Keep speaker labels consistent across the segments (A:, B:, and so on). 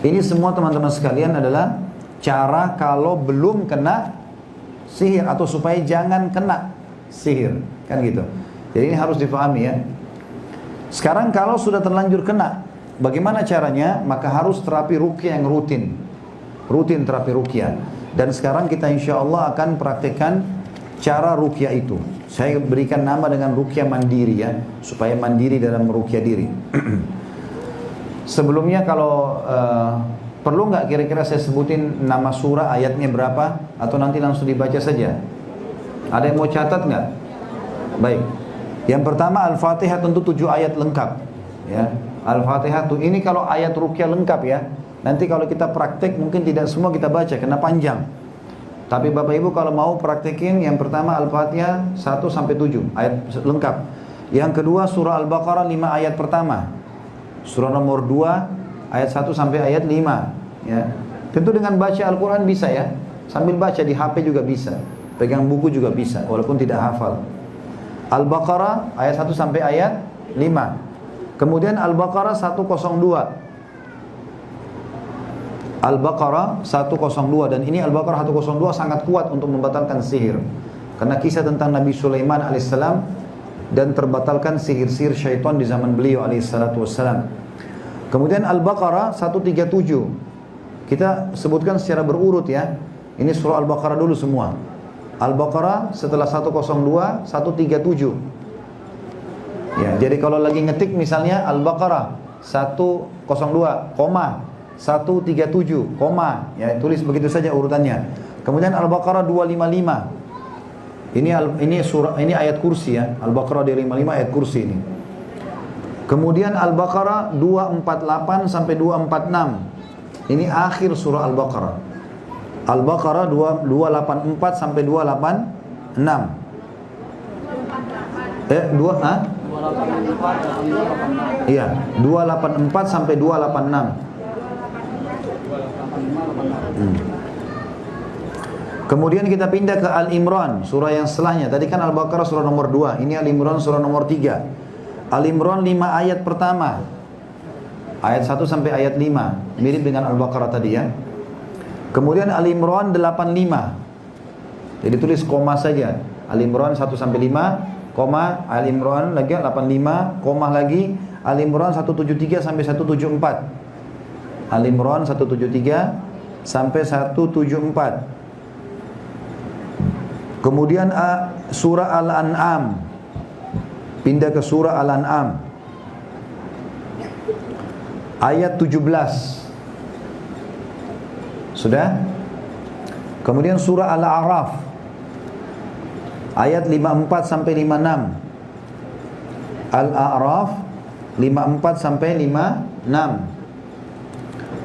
A: Ini semua teman-teman sekalian adalah cara kalau belum kena sihir atau supaya jangan kena sihir, kan gitu. Jadi ini harus difahami ya. Sekarang kalau sudah terlanjur kena, bagaimana caranya? Maka harus terapi ruqyah yang rutin terapi ruqyah. Dan sekarang kita insya Allah akan praktekkan cara ruqyah itu. Saya berikan nama dengan ruqyah mandiri ya, supaya mandiri dalam meruqyah diri. Sebelumnya kalau perlu nggak kira-kira saya sebutin nama surah, ayatnya berapa, atau nanti langsung dibaca saja? Ada yang mau catat nggak? Baik. Yang pertama Al-Fatihah tentu 7 ayat lengkap. Ya, Al-Fatihah tuh ini kalau ayat ruqyah lengkap ya. Nanti kalau kita praktek mungkin tidak semua kita baca karena panjang. Tapi Bapak Ibu kalau mau praktekin, yang pertama Al-Fatihah 1 sampai 7 ayat lengkap. Yang kedua surah Al-Baqarah 5 ayat pertama. Surah nomor 2 ayat 1 sampai ayat 5 ya. Tentu dengan baca Al-Quran bisa ya. Sambil baca di HP juga bisa. Pegang buku juga bisa walaupun tidak hafal. Al-Baqarah ayat 1 sampai ayat 5. Kemudian Al-Baqarah 102. Al-Baqarah 102, dan ini Al-Baqarah 102 sangat kuat untuk membatalkan sihir. Karena kisah tentang Nabi Sulaiman alaihissalam dan terbatalkan sihir-sihir syaitan di zaman beliau alaihissalatu wassalam. Kemudian Al-Baqarah 137. Kita sebutkan secara berurut ya. Ini surah Al-Baqarah dulu semua. Al-Baqarah setelah 102, 137. Ya, jadi kalau lagi ngetik misalnya Al-Baqarah 102, 137, ya tulis begitu saja urutannya. Kemudian Al-Baqarah 255. Ini ayat kursi ya. Al-Baqarah 255 ayat kursi ini. Kemudian Al-Baqarah 248 sampai 246. Ini akhir surah Al-Baqarah. Al-Baqarah 284 sampai 286. 284 iya, 284 sampai 286. Kemudian kita pindah ke Al-Imran, surah yang setelahnya. Tadi kan Al-Baqarah surah nomor 2, ini Al-Imran surah nomor 3. Al-Imran 5 ayat pertama. Ayat 1 sampai ayat 5, mirip dengan Al-Baqarah tadi ya. Kemudian Al-Imran 85. Jadi tulis koma saja. Al-Imran 1 sampai 5, koma, Al-Imran lagi 85, koma lagi, Al-Imran 173 sampai 174. Al-Imran 173 sampai 174. Kemudian surah Al-An'am. Pindah ke surah Al-An'am. Ayat 17. Sudah? Kemudian surah Al-A'raf. Ayat 54 sampai 56. Al-A'raf 54 sampai 56.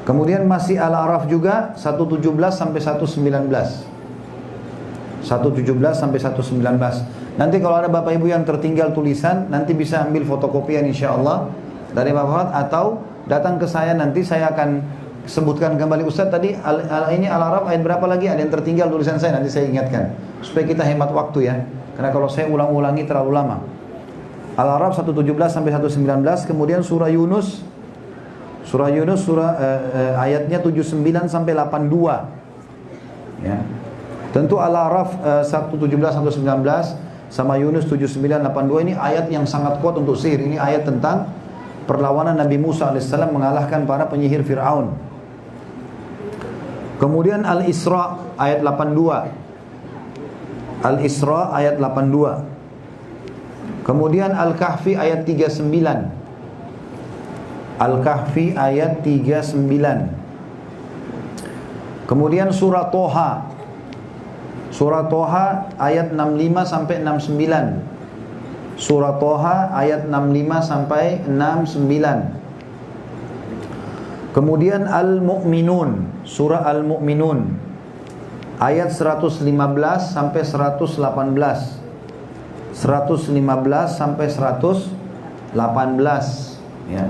A: Kemudian masih Al-A'raf juga 117 sampai 119. 117 sampai 119. Nanti kalau ada Bapak Ibu yang tertinggal tulisan, nanti bisa ambil fotokopian insyaallah dari Bapak atau datang ke saya, nanti saya akan sebutkan kembali. Ustaz tadi ini Al-A'raf ayat berapa lagi? Ada yang tertinggal tulisan saya, nanti saya ingatkan supaya kita hemat waktu ya. Karena kalau saya ulang-ulangi terlalu lama. Al-A'raf 117 sampai 119. Kemudian surah Yunus. Surah Yunus ayatnya 79 sampai 82. Ya. Tentu Al-A'raf 117 sampai 119 sama Yunus 79 82 ini ayat yang sangat kuat untuk sihir. Ini ayat tentang perlawanan Nabi Musa alaihissalam mengalahkan para penyihir Fir'aun. Kemudian Al-Isra ayat 82. Al-Isra ayat 82. Kemudian Al-Kahfi ayat 39. Al-Kahfi ayat 39. Kemudian surah Toha. Surah Toha ayat 65 sampai 69. Surah Toha ayat 65 sampai 69. Kemudian Al-Mu'minun, surah Al-Mu'minun ayat 115 sampai 118. 115 sampai 118 ya.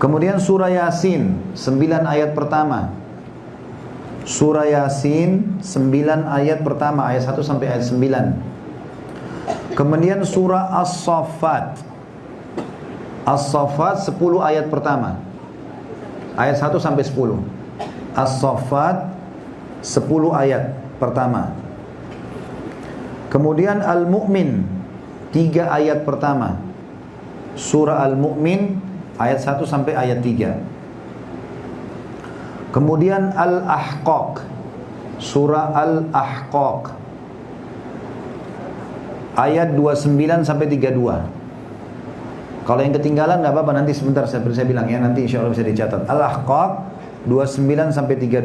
A: Kemudian surah Yasin 9 ayat pertama. Surah Yasin 9 ayat pertama, ayat 1 sampai ayat 9. Kemudian surah As-Saffat. As-Saffat 10 ayat pertama. ayat 1 sampai 10. As-Saffat 10 ayat pertama. Kemudian Al-Mu'min 3 ayat pertama. Surah Al-Mu'min ayat 1 sampai ayat 3. Kemudian Al-Ahqaq, surah Al-Ahqaq ayat 29 sampai 32. Kalau yang ketinggalan nggak apa-apa, nanti sebentar saya bilang ya, nanti insya Allah bisa dicatat. Al-Ahqaq 29 sampai 32.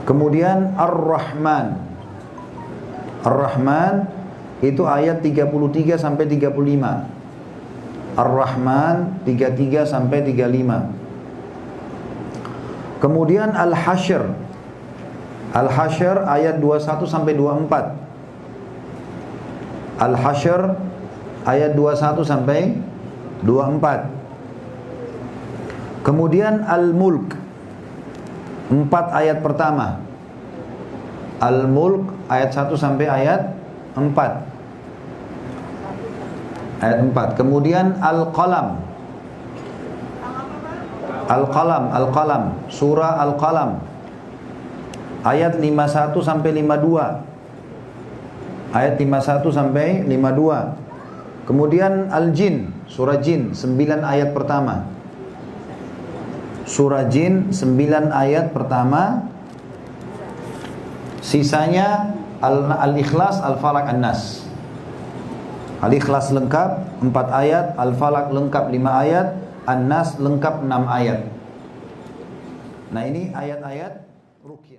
A: Kemudian Ar-Rahman. Ar-Rahman itu ayat 33 sampai 35. Ar-Rahman 33 sampai 35. Kemudian Al-Hasyr. Al-Hasyr ayat 21 sampai 24. Al-Hasyr ayat 21 sampai 24. Kemudian Al-Mulk 4 ayat pertama. Al-Mulk ayat 1 sampai ayat 4. Ayat 4. Kemudian Al-Qalam. Al-Qalam, Al-Qalam, surah Al-Qalam ayat 51 sampai 52. Ayat 51 sampai 52. Kemudian Al-Jin, surah Jin 9 ayat pertama. Surah Jin 9 ayat pertama. Sisanya Al-Ikhlas, Al-Falaq, An-Nas. Al-Ikhlas lengkap 4 ayat, Al-Falaq lengkap 5 ayat, An-Nas lengkap 6 ayat. Nah, ini ayat-ayat ruqyah.